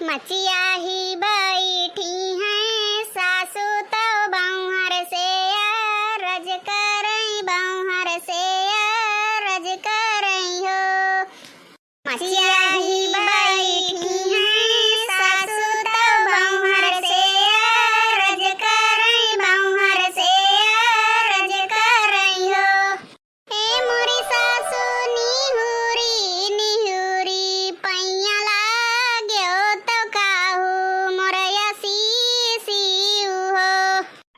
मचिया ही बैठी हैं सासू तो बौहर से रज करई बौहर से रज करई हो। मचिया ही बैठी हैं सासू तो बौहर से रज करई बौहर से रज करई हो। ए मोरी सासू निहुरी निहुरी पैया लाग्यो तो काहू मोरया सीसियु हो।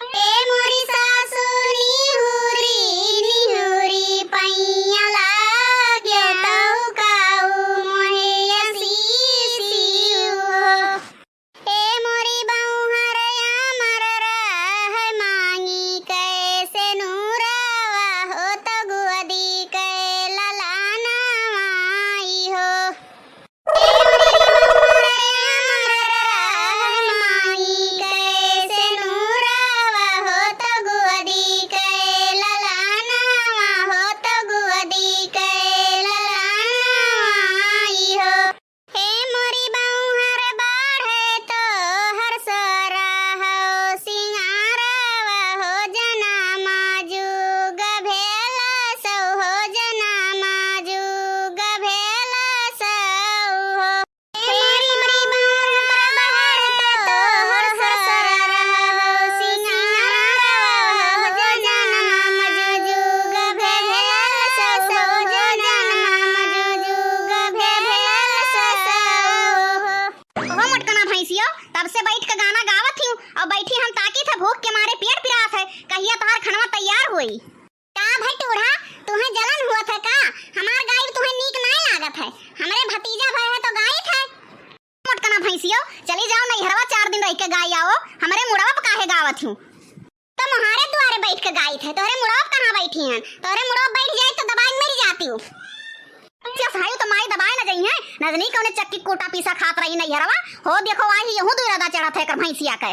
ए मोरी सासू निहुरी निहुरी पैया लाग्यो तो काहू मोरया सीसियु हो। ए मोरी बौहर अमर रह मांगी कैसे नूरावा हो तो गुअदी कै ललाना माई हो। ए मोरी बौहर अमर रह मांगी कैसे नूरावा हो तो गुअदी कै ललाना हो तो गुअदी कै ललाना माई हो। हे मोरी बौहर बाढ़े तो हर सोरा हो सिंगारवा हो जनमा जुग भेला सौ हो जनमा जुग भेला सौ हो। हे मोरी बौहर बाढ़े तो हर सोरा हो सिंगारवा हो जनमा जुग भेला सौ हो जनमा जुग भेला सौ हो। ओहो मोटकना भैंसियो, तब से बैठ के गाना गावत हूँ और बैठी हम ताकी था भूख के मारे पेट पिरात है। कहिया तोहार खनवा तैयार हुई का भाई टूढ़ा? तुम्हें जलन हुआ था का? हमार गाय तुम्हें नीक नहीं लागत है। हमारे भतीजा भाई है तो गाय है। मोटकना भैंसियो, चली जाओ नैहरवा 4 दिन रह के गाय आओ। हमारे मुड़वा पे काहे गावत हूँ? तो मुहारे द्वारे बैठ के गाय थे, तोहरे मुड़वा पे कहाँ बैठी हैं? तोहरे मुड़वा बैठ जाए तो दबाई मर जाती हूँ। भाई तो माई दबाए न गई है, नजनी कौने चक्की कोटा पीसा खात रही नैहरवा हो। देखो आई यहूं दुरादा चढ़त है कर भैंसिया के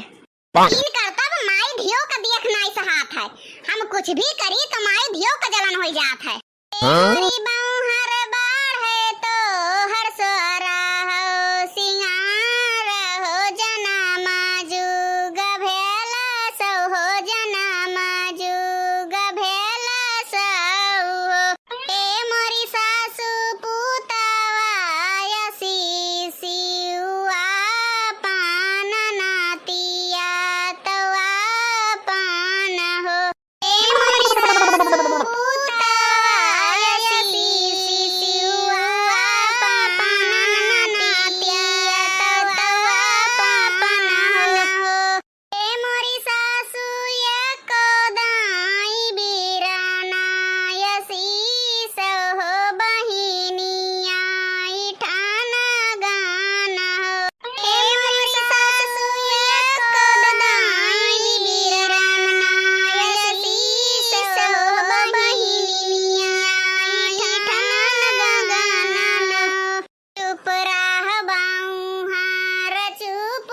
तीन करतब माई धियो का देख नाई सहात है। हम कुछ भी करी तो माई धियो का जलन हो जात है। मोरी बौहर बाढ़े तो हर सोरा हो सिंगार हो जनमा जुग भेला सौ हो जनमा जुग भेला सौ हो। ए मोरी सासू पुतवाया सीसियुआ पान नातिया तवा पान हो। ए मोरी सासू पुतवाया सीसियुआ पान नातिया तवा पान हो। ए मोरी सासू एको दाई बीरानाय सीस हो बहिनिया ठाना गाना हो। ए मोरी सासू एको दाई बीरानाय सीस हो बहिनिया ठाना गाना हो। चुप रह बौहार चुप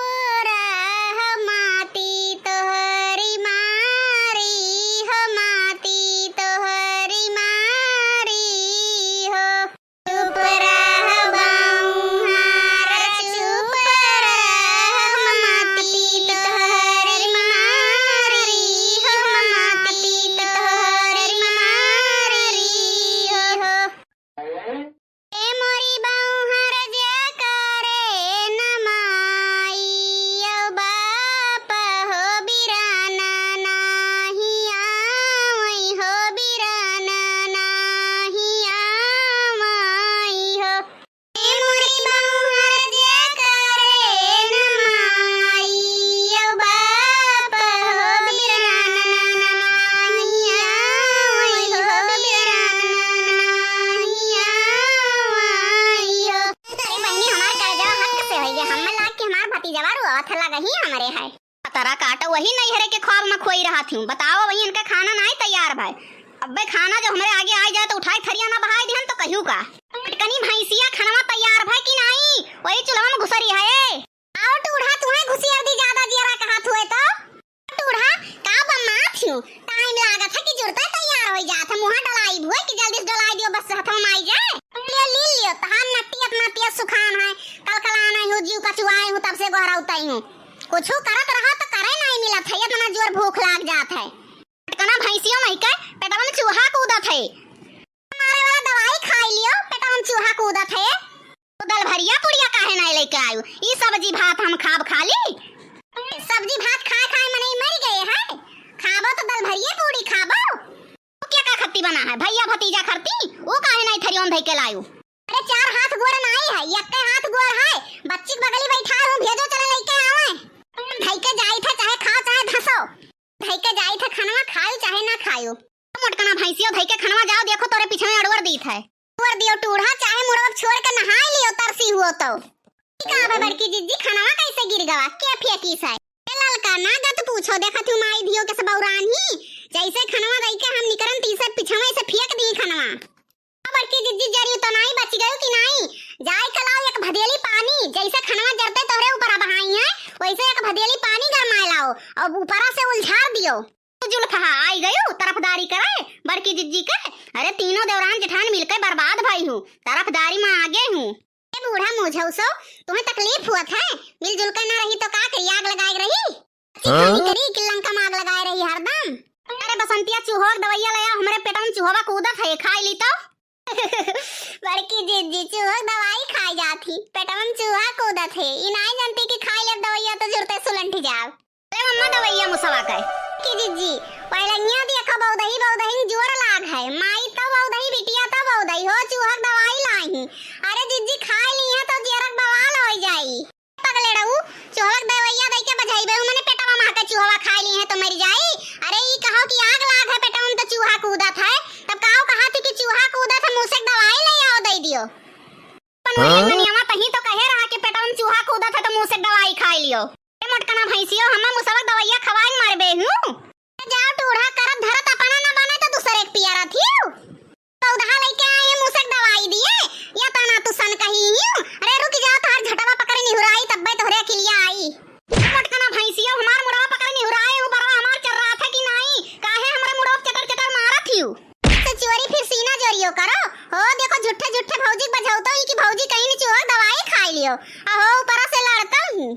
रह माती तोहरी मारी हो माती तोहरी मारी हो। चुप रह बौहार चुप रह माती तोहरी मारी हो माती तोहरी मारी हो। ए मोरी बौहर जे करे न माई औ बाप हो बिराना नाही आवई हो बिराना नाही आवई हो। ए मोरी बौहर जे करे न माई औ बाप हो बिराना नाही आवई हो बिराना नाही आवई हो। अरे बहनी हमार कर्जा हक से होई गे, हम लाग के हमार भतीजवा रुआवत लगा ही हमरे है। तरा काट वही नैहरे के ख्वाब में खोई रहा थी। बताओ वही इनका खाना नहीं तैयार भाई। अबे खाना जो हमारे आगे आ जाए तो उठाए थरिया ना बहाई दिहन तो कहूँ का कनी भैंसिया खाना तैयार भाई कि नहीं? वही चुलवा में घुसरी है। आओ टूढ़ा तुम्हें घुसियर दी ज्यादा जियरा कहत हुए तो टूढ़ा का बम्मा थी। टाइम लागत है कि जुड़ता तैयार हो जात है। मुंह डलाई भुए कि जल्दी से डलाई दियो बस हाथ में आई जाए। ले लियो तहां नट्टी अपना तेज सुखान है। कल कल आना हो जीव का चुआए हूँ तब से गोहराउताई हूँ। कुछ करत रहा तो करे नहीं मिलत है, इतना जोर भूख लाग जात है। कना भैंसियों में के पेटवा में चूहा कूदत है, मारे वाला दवाई खाई लियो, पेटवा में चूहा कूदत है। तो दल भरिया पुड़िया काहे नहीं लेके आयु? ई सब्जी भात हम खाब खाली, सब्जी भात खाए खाए मने मर गए हैं। खाबो तो दल भरिया पूड़ी खाबो। वो क्या का खत्ती बना है भैया भतीजा खरती, वो काहे नहीं थरियों धइ के लायु? अरे 4 हाथ गोड़ नहीं है, एक हाथ गोड़ है। बच्ची के बगली बैठा हूं, भेजो चले लेके आवे। धइ के जाई थे चाहे खाओ चाहे धसो, धइ के जाई थे खाना खाओ चाहे ना खाओ। मोटकना भैंसियो धइ के खाना जाओ, देखो तोरे पीछे में अड़वर दीत है। अड़वर दियो टूढ़ा चाहे मुड़वा छोड़ के नहाई लियो तरसी हुओ तो। का बे बड़की जिज्जी खाना कैसे गिर गवा? क्या फेंकी है? ललका ना गत पूछो, देखा तू माई दियो के सबौरानी जैसे खनवा दई के हम निकरन तीसे पिछवा से फेंक दी खनवा। बड़की जिज्जी जरी तो नहीं बच गयो कि नहीं? जाय कलाओ एक भदेली पानी, जैसे खनवा जरते तोरे ऊपर बहाई है वैसे एक भदेली पानी गरमाए लाओ और ऊपर से उलझा दियो। जुल्फा आई गयो तरफदारी करे बड़की जिज्जी के। अरे तीनों देवरान जेठान मिलकर बर्बाद भई हूँ, तरफदारी में आगे हूँ। बूढ़ा मुझौसो तुम्हें तकलीफ हुआ था, मिलजुल कर ना रही तो का करी? आग लगाए रही करी कि लंका में आग लगाए रही हरदम। अरे बसंतिया चूहोक दवाइया लाया, हमरे पेट में चूहोवा कूदत है, खाई ली तो। बड़की जिज्जी चूहोक दवाई खाई जाती, पेट में चूहा कूदत है, ई नहीं जानती कि खाई ले दवाइया तो जुरते सुलंठी जाओ। अरे मम्मा दवाइया मुसवा के की जिज्जी पहलनिया देखो बहुदही जोर लाग है, माई तो बहुदही बिटिया तो बहुदही हो चूहोक दवाई लाई। अरे जिज्जी खाई ली है तो जेरक बवाल हो जाई। पगले रहू चूहोक दवाइया दई के बजाइबे मने पेटवा में के चूहा खाई ली है तो मर जाई। अरे ई कहो कि आग लाग है पेटवा में तो चूहा कूदत है, तब काओ कहा थी कि चूहा कूदत है मुंह से दवाई ले आओ दई दियो। पनवनिया तही तो कहे रहा कि पेटवा में चूहा कूदत है तो मुंह से दवाई खाई लियो। ए मोटकना भैंसियो हम मुसवा दवाइया खवाई मारबे हूं। जाओ टूढ़ा करत धरत अपना ना बने तो दूसरे एक पियारा थियो पौधा लेके आए मुंह से दवाई दिए या तना तू सन कही हूं। अरे रुक जाओ तार झटवा पकड़ निहुराई तब्बे तोहरे के लिए आई। मोटकना भैंसियो हमार मुड़वा पकड़ निहुराए हूं, बरवा हमार चर रहा था कि नहीं? काहे हमरे मुड़वा चटर चटर मारा थियो? तो चोरी फिर सीना जोरियो करो हो, देखो झूठे झूठे भौजी बजावतो ही कि भौजी कहीं नहीं चूहा दवाई खाई लियो अहो ऊपर से लड़ता हूं।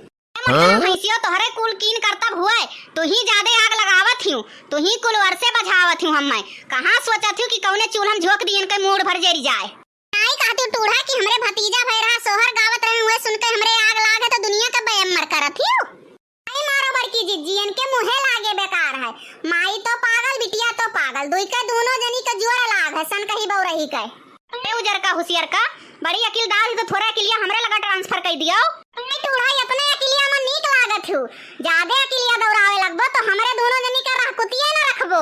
भैंसियो तोहरे कुल कीन करता हुआ तू ही ज्यादा आग लगावत हूँ, तू ही कुल वर्षे बझावत हूँ। हम मैं कहाँ सोचत हूँ कि कौने चूल्हा झोंक दियन के मूड भर जरी जाए। नहीं कहती टूढ़ा कि हमरे भतीजा भई रहा सोहर गावत रहे हुए सुन के हमरे आग लागे तो दुनिया का बेम मर करत हूँ। आई मारो बड़की जिज्जियन के मुहे लागे बेकार है, माई तो पागल बिटिया तो पागल, दुई के दोनों जनी का जोर लाग है सन कही बौ रही के। ए उजर का होशियार का बड़ी अकिलदार ही तो थोड़ा अकिलिया हमरे लगा ट्रांसफर कर दियो। नहीं टूढ़ा अपने अकिलिया में नीक लागत हूँ, ज्यादा अकिलिया दौड़ावे लगबो तो हमरे दोनों जनी का रह कुतिया ना रखबो।